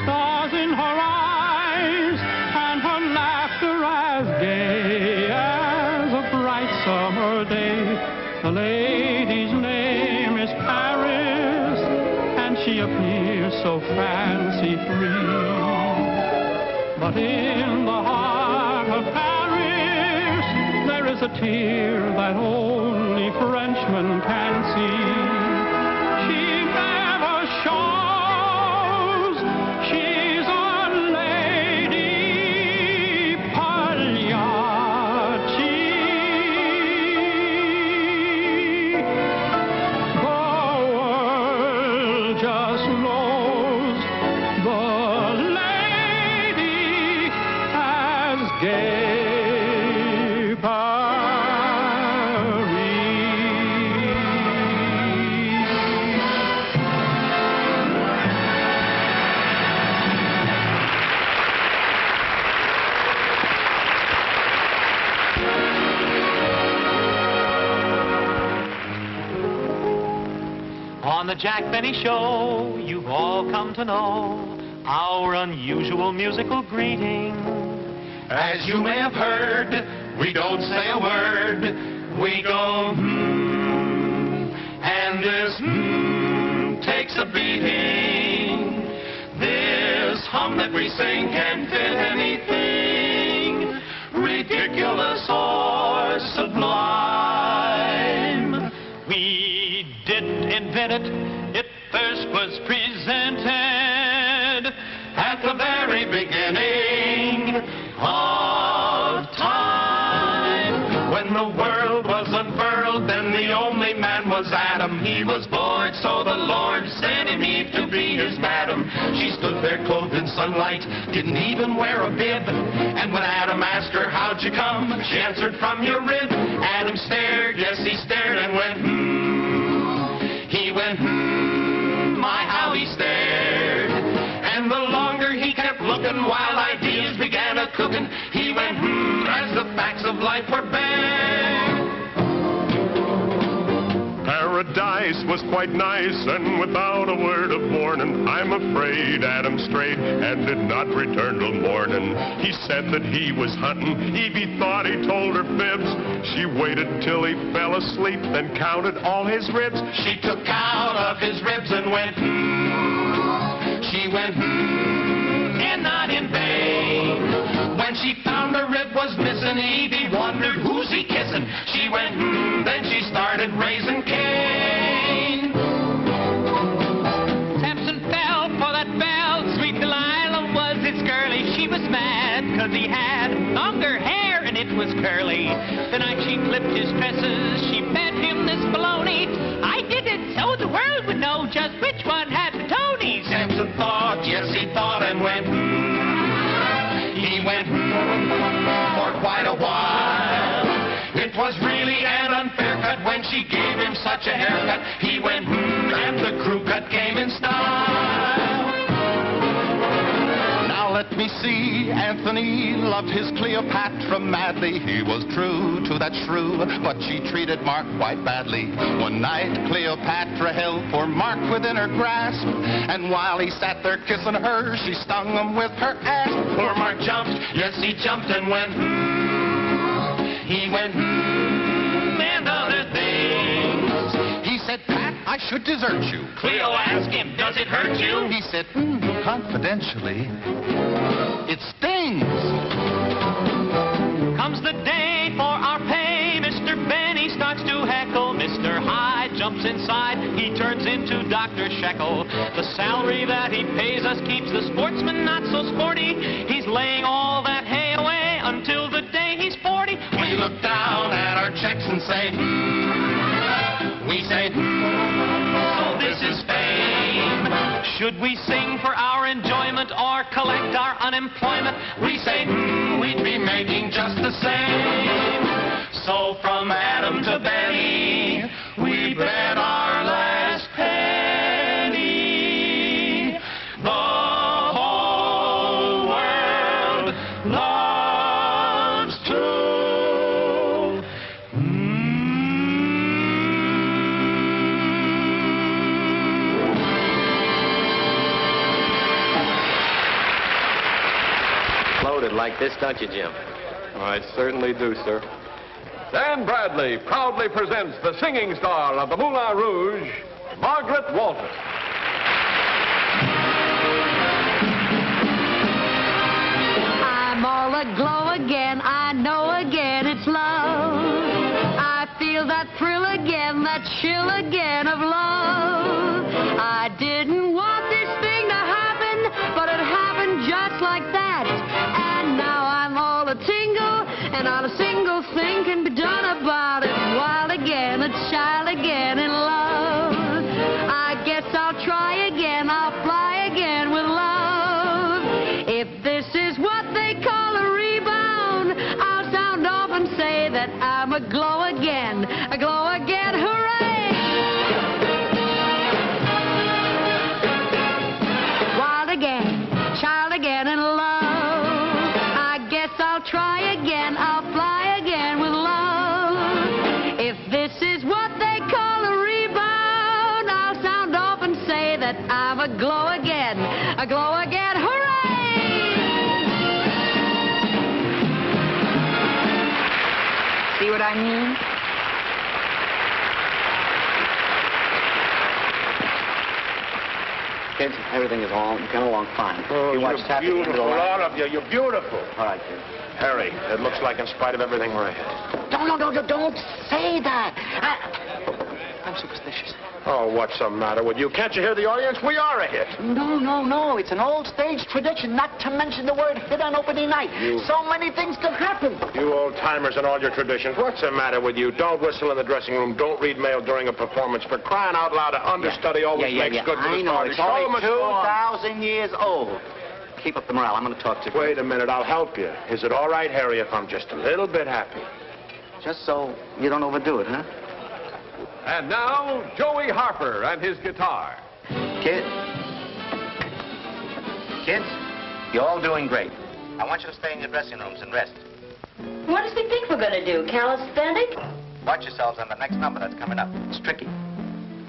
Stars in her eyes, and her laughter as gay as a bright summer day. The lady's name is Paris, and she appears so fancy-free. But in the heart of Paris, there is a tear that only Frenchmen can see. She never shows she's a lady Pagliacci. Just knows the lady as gay Paris. On the Jack Benny Show, you've all come to know our unusual musical greeting. As you may have heard, we don't say a word. We go, and this takes a beating. This hum that we sing can fit anything, ridiculous or sublime. We didn't invent it, it first was presented at the very beginning of time. When the world was unfurled, then the only man was Adam. He was bored, so the Lord sent him Eve to be his madam. She stood there clothed in sunlight, didn't even wear a bib. And when Adam asked her, how'd you come? She answered, from your rib. Adam stared, yes, he stared and went, He went, my, how he stared. And the longer he kept looking, while ideas began a-cooking, he went, as the facts of life were bare. Paradise was quite nice, and without a word of warning, I'm afraid Adam strayed and did not return till morning. He said that he was hunting. Evie thought he told her fibs. She waited till he fell asleep, then counted all his ribs. She took count of his ribs and went, was missing. Evie wondered, who's he kissing? She went, then she started raising Cain. Samson fell for that belle. Sweet Delilah was his girlie. She was mad because he had longer hair and it was curly. The night she clipped his tresses, she fed him this baloney. I did it so the world would know just which one had the Tonys. Samson thought, yes, he thought, and went, He went, for quite a while. It was really an unfair cut when she gave him such a haircut. He went, and the crew cut came in style. Now let me see. Anthony loved his Cleopatra madly. He was true to that shrew, but she treated Mark quite badly. One night Cleopatra held poor Mark within her grasp, and while he sat there kissing her, she stung him with her ass. Poor Mark jumped, yes, he jumped and went, He went, and other things. He said, Pat, I should desert you. Cleo asked him, does it hurt you? He said, confidentially, it stings. Comes the day for our pay. Mr. Benny starts to heckle. Mr. Hyde jumps inside. He turns into Dr. Shekel. The salary that he pays us keeps the sportsman not so sporty. He's laying all that hay away until the day he's 40. We look down at our checks and say, We say, so this is fame. Should we sing for our enjoyment or collect our unemployment? We say, we'd be making just the same. So from Adam to Benny, we bet our last penny. The whole world loves to. Loaded like this, don't you, Jim? I certainly do, sir. Dan Bradley proudly presents the singing star of the Moulin Rouge, Margaret Walton. I'm all aglow again, I know again it's love. I feel that thrill again, that chill again of love. I didn't want this thing to happen, but it happened just like that. And now I'm all a-tingle, and not a single thing can be done about it. Wild again, a child again in love. I guess I'll try again, I'll fly again with love. If this is what they call a rebound, I'll sound off and say that I'm aglow again, hooray! Wild again, child again in love. I guess I'll try again, I'll fly again with love. If this is what they call a rebound, I'll sound off and say that I'm aglow again, hooray! See what I mean? Kids, everything is all getting along fine. Oh, you watch you're Taffy into the beautiful, light. all of you. You're beautiful. All right, kid. Harry, it looks like in spite of everything we're ahead. Don't say that. I'm superstitious. Oh, what's the matter with you? Can't you hear the audience? We are a hit. No. It's an old stage tradition, not to mention the word hit on opening night. So many things could happen. You old-timers and all your traditions. What's the matter with you? Don't whistle in the dressing room. Don't read mail during a performance. For crying out loud, an understudy always makes good for the I know. party. It's Show 'em only it's on. 2,000 years old. Keep up the morale. I'm going to talk to you. Wait a minute. I'll help you. Is it all right, Harry, if I'm just a little bit happy? Just so you don't overdo it, huh? And now, Joey Harper and his guitar. Kids, you're all doing great. I want you to stay in your dressing rooms and rest. What does he think we're going to do? Calisthenics? Watch yourselves on the next number that's coming up. It's tricky.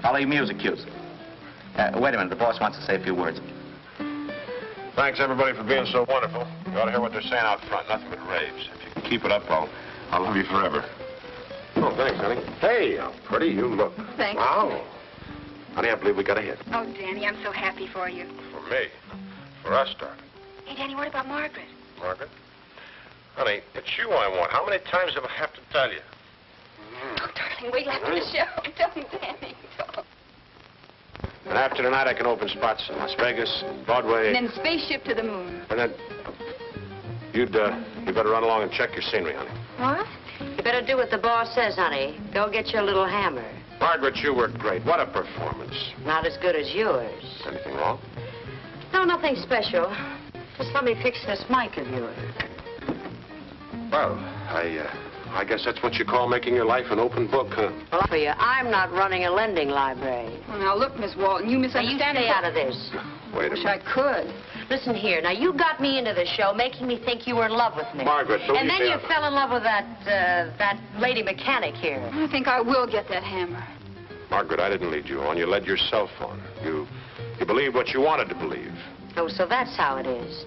Follow your music cues. Wait a minute. The boss wants to say a few words. Thanks, everybody, for being so wonderful. You ought to hear what they're saying out front. Nothing but raves. If you can keep it up, I'll love you forever. Oh, thanks, honey. Hey, how pretty you look. Thanks. Wow. Honey, I believe we got a hit. Oh, Danny, I'm so happy for you. For me. For us, darling. Hey, Danny, what about Margaret? Margaret? Honey, it's you I want. How many times do I have to tell you? Oh, darling, wait after the show. Don't, Danny. Don't. And after tonight, I can open spots in Las Vegas, Broadway. And then spaceship to the moon. And then you'd better run along and check your scenery, honey. What? You better do what the boss says, honey. Go get your little hammer. Margaret, you were great. What a performance. Not as good as yours. Anything wrong? No, nothing special. Just let me fix this mic of yours. Well, I guess that's what you call making your life an open book, huh? Well, for you, I'm not running a lending library. Well, now, look, Miss Walton, you misunderstand. Now, you stay out of this. Wait a Wish minute. I could. Listen here. Now, you got me into the show, making me think you were in love with me. Margaret, don't And you then you dare. fell in love with that lady mechanic here. I think I will get that hammer. Margaret, I didn't lead you on. You led yourself on. You believed what you wanted to believe. Oh, so that's how it is.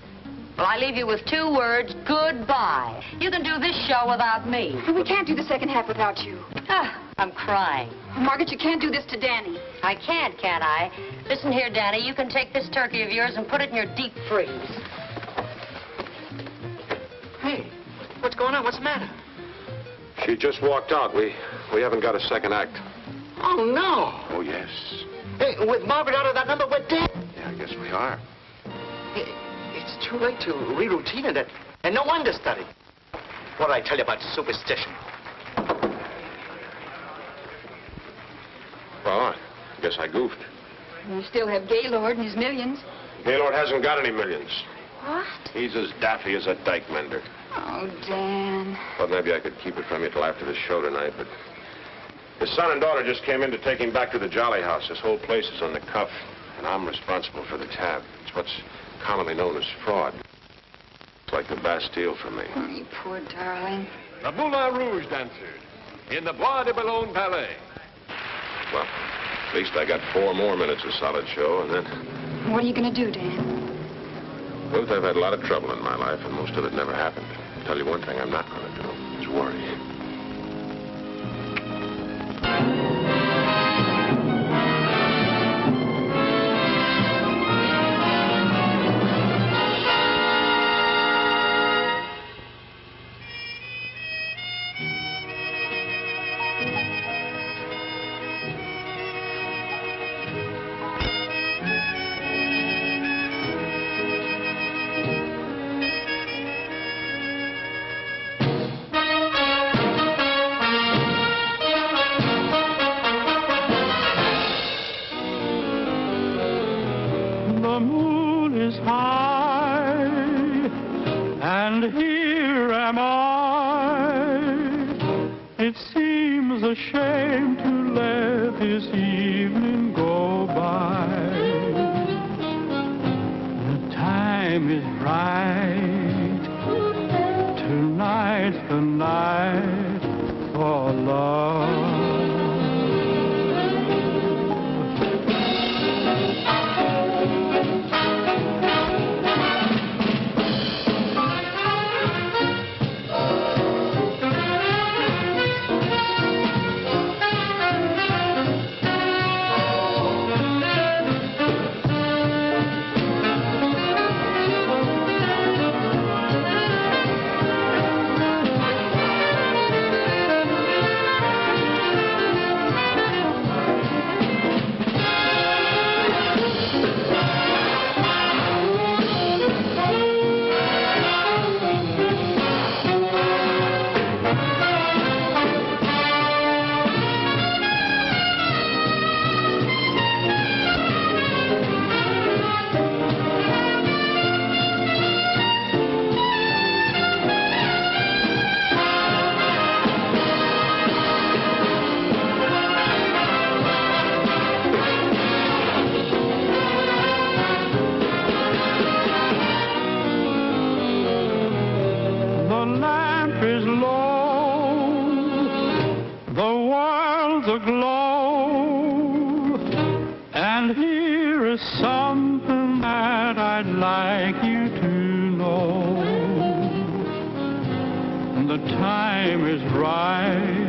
Well, I leave you with 2 words, goodbye. You can do this show without me. We can't do the second half without you. Ah, I'm crying. Margaret, you can't do this to Danny. I can't I? Listen here, Danny, you can take this turkey of yours and put it in your deep freeze. Hey, what's going on? What's the matter? She just walked out. We haven't got a second act. Oh, no. Oh, yes. Hey, with Margaret out of that number, we're dead. Yeah, I guess we are. It's too late to re-routine it, and no understudy. What did I tell you about superstition? Well, I guess I goofed. You still have Gaylord and his millions. Gaylord hasn't got any millions. What? He's as daffy as a dike mender. Oh, Dan. Well, maybe I could keep it from you till after the show tonight, but his son and daughter just came in to take him back to the Jolly House. This whole place is on the cuff, and I'm responsible for the tab. It's what's commonly known as fraud. It's like the Bastille for me. Oh, you poor darling. The Moulin Rouge dancers in the Bois de Boulogne Ballet. Well, at least I got 4 more minutes of solid show, and then... What are you going to do, Dan? Ruth, I've had a lot of trouble in my life, and most of it never happened. I'll tell you one thing I'm not going to do, is worry. The moon is high, and here am I. It seems a shame to let this evening go by. The time is right. Tonight's the night for love. The lamp is low, the world's aglow, and here is something that I'd like you to know. The time is right,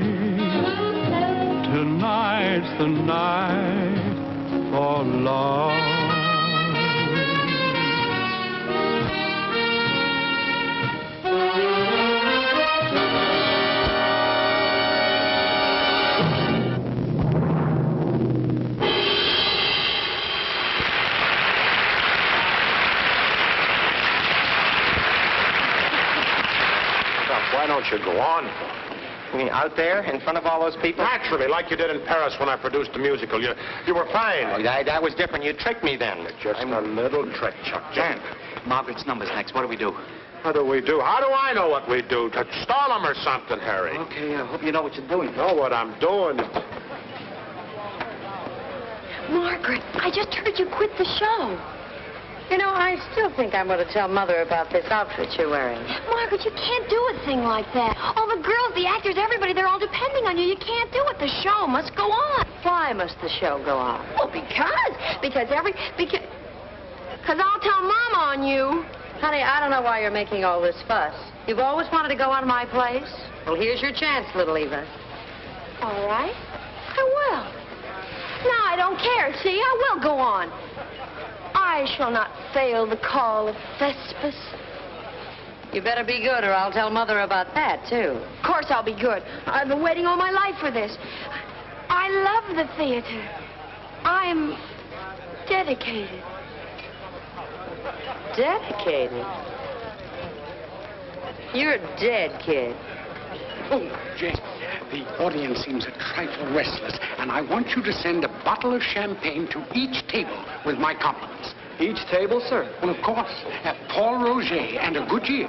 tonight's the night for love. why don't you go on? You mean out there in front of all those people? Naturally, like you did in Paris when I produced the musical. You were fine. Oh, that was different. You tricked me then. Just a little trick, Chuck. Jan, Margaret's number's next. What do we do? What do we do? How do I know what we do? To stall them or something, Harry? Okay, I hope you know what you're doing. Know what I'm doing? Margaret, I just heard you quit the show. You know, I still think I'm going to tell Mother about this outfit you're wearing. Margaret, you can't do a thing like that. All the girls, the actors, everybody, they're all depending on you. You can't do it. The show must go on. Why must the show go on? Well, because I'll tell Mama on you. Honey, I don't know why you're making all this fuss. You've always wanted to go on my place. Well, here's your chance, little Eva. All right. I will. No, I don't care. See, I will go on. I shall not fail the call of Thespis. You better be good, or I'll tell Mother about that, too. Of course I'll be good. I've been waiting all my life for this. I love the theater. I'm dedicated. Dedicated? You're dead, kid. Oh, Jane, the audience seems a trifle restless, and I want you to send a bottle of champagne to each table with my compliments. Each table, sir? Well, of course. Paul Roger and a good year.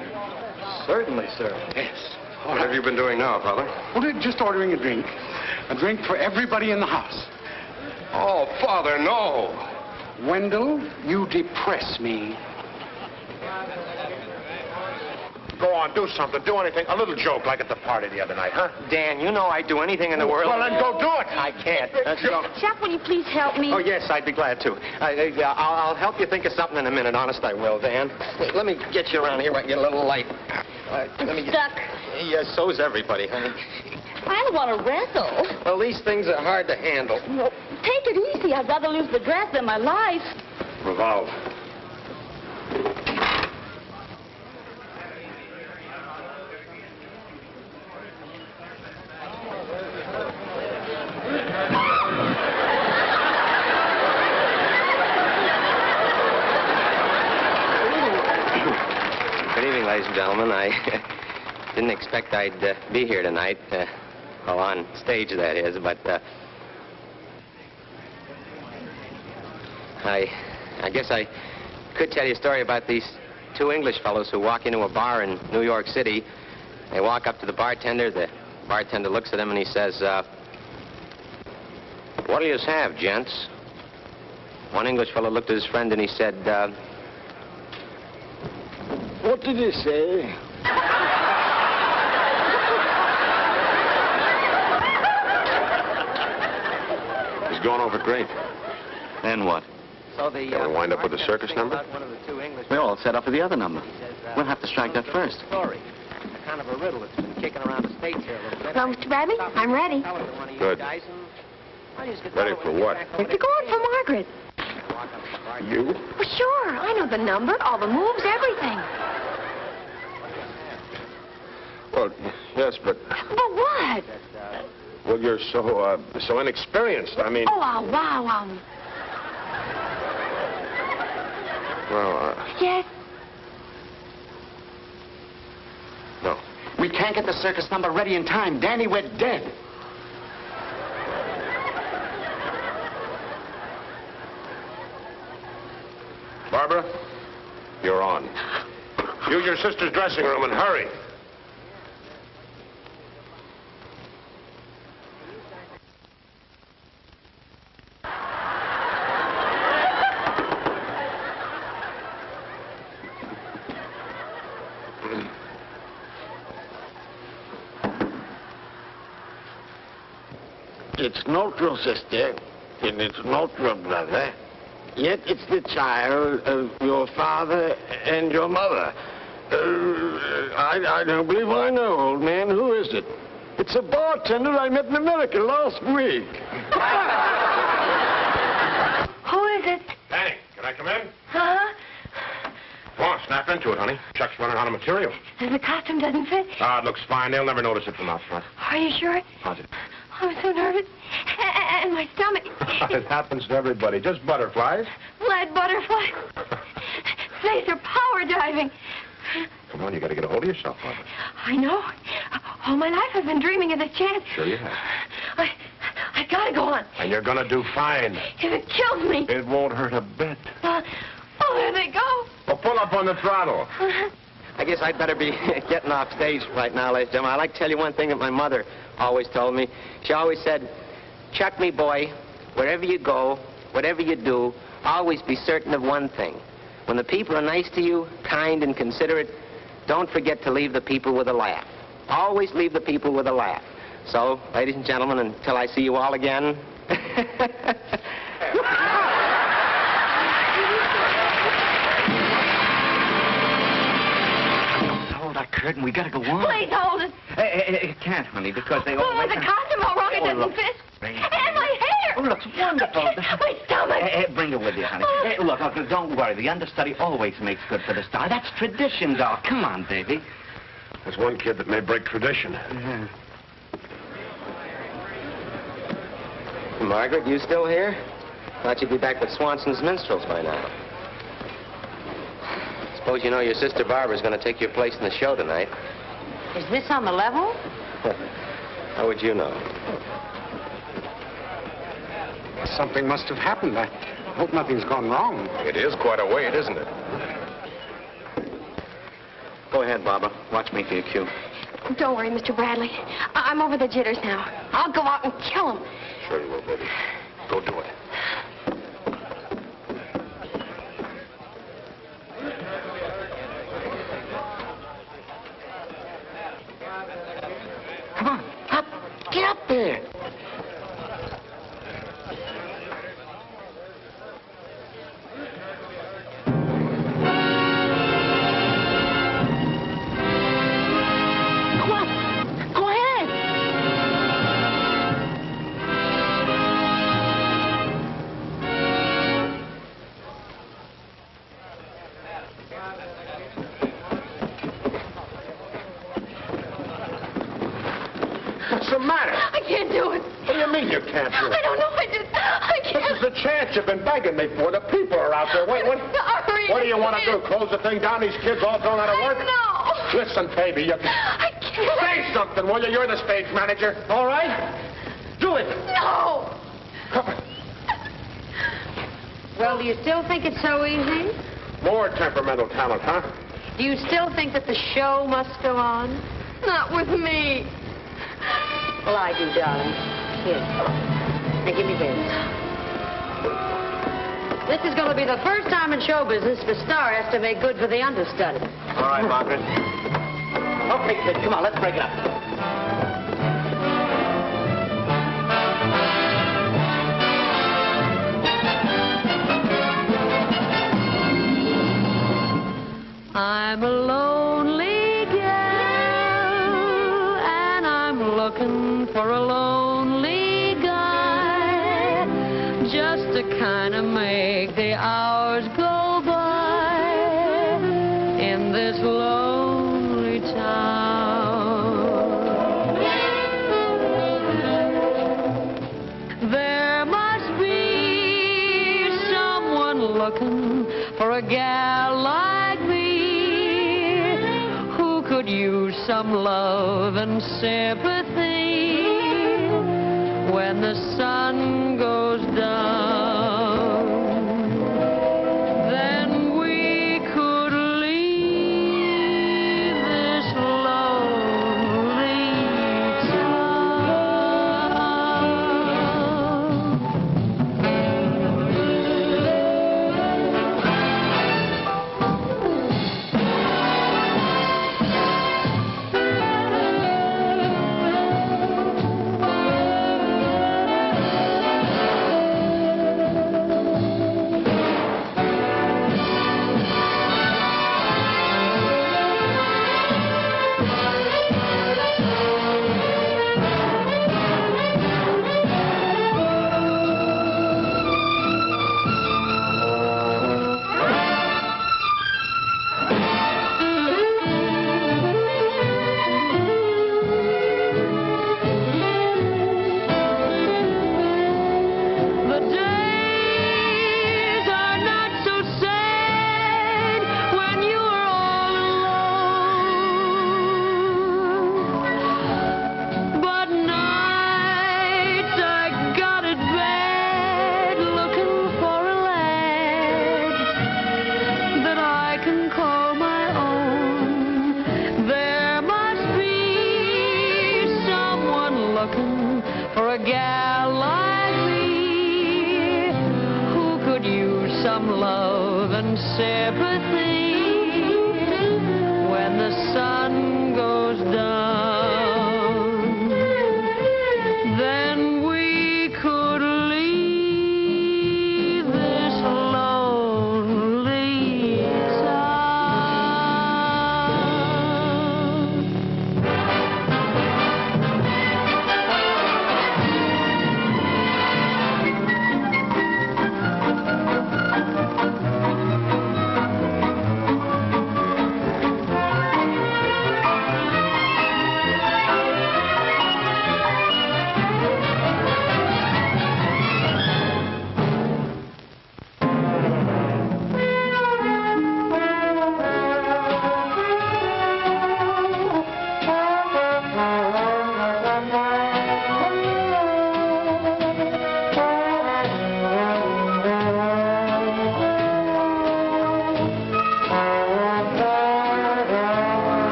Certainly, sir. Yes. What have you been doing now, Father? Well, just ordering a drink. A drink for everybody in the house. Oh, Father, no. Wendell, you depress me. Go on, do something, do anything. A little joke like at the party the other night, huh? Dan, you know I'd do anything in the world. Well, then go do it. I can't. Chuck, will you please help me? Oh, yes, I'd be glad to. I'll help you think of something in a minute. Honest, I will, Dan. Wait, let me get you around here where I can get a little light. Let me Stuck. Yes, so's everybody, honey. I don't want to wrestle. Well, these things are hard to handle. Well, take it easy. I'd rather lose the dress than my life. Revolve. Good evening, ladies and gentlemen. I didn't expect I'd be here tonight. Well, on stage, that is, but I guess I could tell you a story about these two English fellows who walk into a bar in New York City. They walk up to the bartender. The bartender looks at them and he says, "What do you have, gents?" One English fellow looked at his friend and he said, "What did he say?" He's going over great. Then what? So the... Gonna wind up with a circus number? We're all set up for the other number. We'll have to strike that first. Story. Kind of a riddle that's been kicking around the States here a little bit. Well, Mr. Bradley, I'm ready. Good. Ready for what? To go on for Margaret. You? Well, sure. I know the number, all the moves, everything. Well, yes, but... But what? Well, you're so inexperienced. I mean... Oh, wow. Well, Yes? no. We can't get the circus number ready in time. Danny went dead. Barbara, you're on. Use your sister's dressing room and hurry. It's not your sister, and it's not your brother, yet it's the child of your father and your mother. I don't believe I know, old man. Who is it? It's a bartender I met in America last week. Who is it? Danny, can I come in? Huh? Come on, snap into it, honey. Chuck's running out of material. The costume doesn't fit. Ah, it looks fine. They'll never notice it from out front. Are you sure? Positive. I'm so nervous. And my stomach. It happens to everybody. Just butterflies. Lead butterflies. Laser power diving. Come Come on, you got to get a hold of yourself, Barbara. I know. All my life I've been dreaming of this chance. Sure you have. I gotta go on. And you're going to do fine. If it kills me. It won't hurt a bit. Oh, there they go. Well, pull up on the throttle. I guess I'd better be getting off stage right now, ladies and gentlemen. I'd like to tell you one thing that my mother always told me. She always said, Chuck, me boy, wherever you go, whatever you do, always be certain of one thing. When the people are nice to you, kind and considerate, don't forget to leave the people with a laugh. Always leave the people with a laugh. So, ladies and gentlemen, until I see you all again... Hold that curtain. We gotta go on. Please hold it. It can't, honey, because they always... The costume all wrong. It doesn't fit. And my hair. Oh, looks wonderful. My stomach. Bring it with you, honey. Look, don't worry. The understudy always makes good for the star. That's tradition, doll. Come on, baby. There's one kid that may break tradition. Margaret, you still here? Thought you'd be back with Swanson's Minstrels by now. Suppose you know your sister Barbara's going to take your place in the show tonight. Is this on the level? How would you know? Something must have happened. I hope nothing's gone wrong. It is quite a wait, isn't it? Go ahead, Barbara. Watch me for your cue. Don't worry, Mr. Bradley. I'm over the jitters now. I'll go out and kill him. Sure you will, baby. Go do it. Come on, up. Get up there. What's the matter? I can't do it. What do you mean you can't do it? I don't know. I can't. This is the chance you've been begging me for. The people are out there. What do you want to do? Close the thing down? These kids all thrown out of work? No. Listen, baby, you... I can't. Say something, will you? You're the stage manager, all right? Do it. No. Well, do you still think it's so easy? More temperamental talent, huh? Do you still think that the show must go on? Not with me. Well, I do, darling. Here. Now, give me this. This is going to be the first time in show business the star has to make good for the understudy. All right, Margaret. Okay, kid, come on, let's break it up. I'm a lonely gal, and I'm looking for a lonely guy, just to kind of make the hours go by in this lonely town. There must be someone looking for a gal like me, who could use some love and sympathy when the sun goes down. Then we could leave this lonely town. some sympathy when the sun goes down. Then we could leave this lonely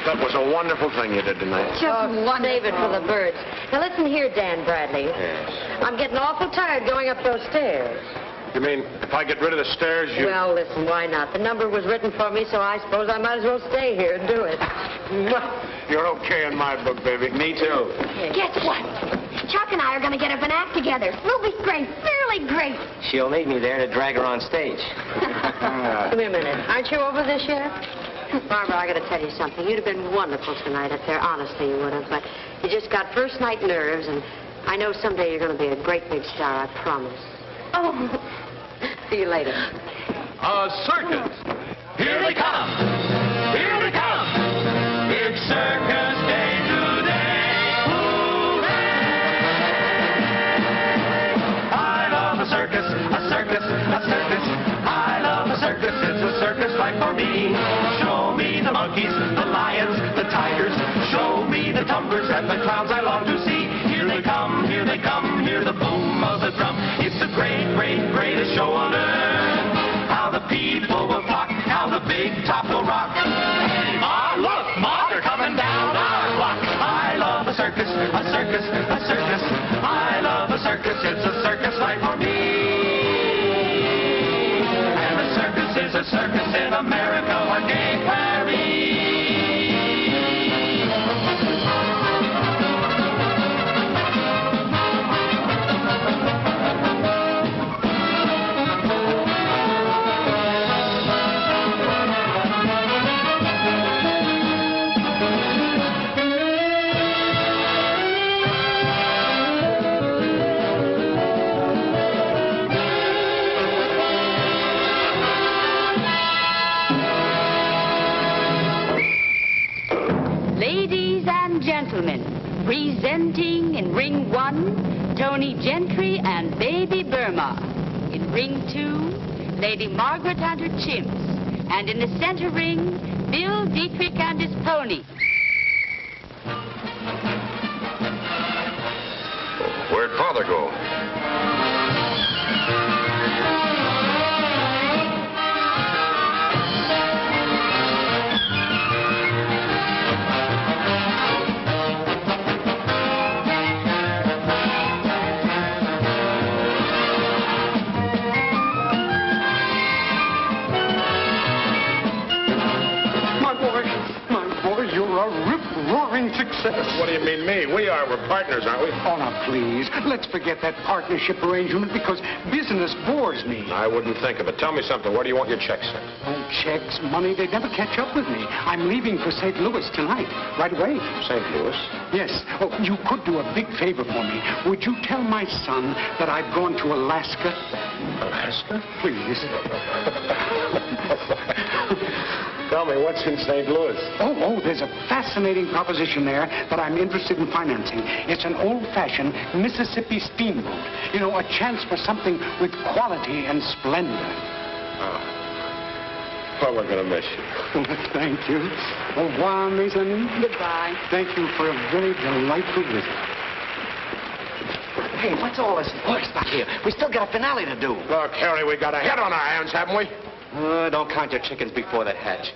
That was a wonderful thing you did tonight. Just save it for the birds. Now listen here, Dan Bradley. Yes. I'm getting awful tired going up those stairs. You mean if I get rid of the stairs, you... Well, listen, why not? The number was written for me, so I suppose I might as well stay here and do it. You're okay in my book, baby. Me too. Guess what? Chuck and I are going to get up and act together. We'll be great, fairly great. She'll need me there to drag her on stage. Come here a minute. Aren't you over this yet? Barbara, I got to tell you something. You'd have been wonderful tonight up there. Honestly, you would have. But you just got first-night nerves, and I know someday you're going to be a great big star, I promise. Oh. See you later. A circus. Here they come. Here they come. Big circus day today. Hooray! I love a circus, a circus, a circus. I love a circus. It's a circus life for me. Show me the monkeys, the lions, the tigers. Show me the tumblers and the clowns I long to see. Here they come, hear the boom of the drum. It's the great, great, greatest show on earth. How the people will flock, how the big top will rock. Hey, Ma, look, Ma, they're coming down our block. I love a circus, a circus, a circus. I love a circus, it's a circus life for me. And a circus is a circus in America or Gay Paris. 1, Tony Gentry and Baby Burma. In ring 2, Lady Margaret and her chimps. And in the center ring, Bill Dietrich and his pony. Where'd Father go? Rip-roaring success. What do you mean, me? We are. We're partners, aren't we? Oh, now, please. Let's forget that partnership arrangement because business bores me. I wouldn't think of it. Tell me something. Where do you want your checks sent? Oh, checks, money, they'd never catch up with me. I'm leaving for St. Louis tonight. Right away. St. Louis? Yes. Oh, you could do a big favor for me. Would you tell my son that I've gone to Alaska? Alaska? Please. Tell me, what's in St. Louis? Oh, there's a fascinating proposition there that I'm interested in financing. It's an old-fashioned Mississippi steamboat. You know, a chance for something with quality and splendor. Oh. Well, we're going to miss you. Thank you. Au revoir, mes amis. Goodbye. Thank you for a very delightful visit. Hey, what's all this noise back here? We still got a finale to do. Look, Harry, we got a head on our hands, haven't we? Don't count your chickens before they hatch.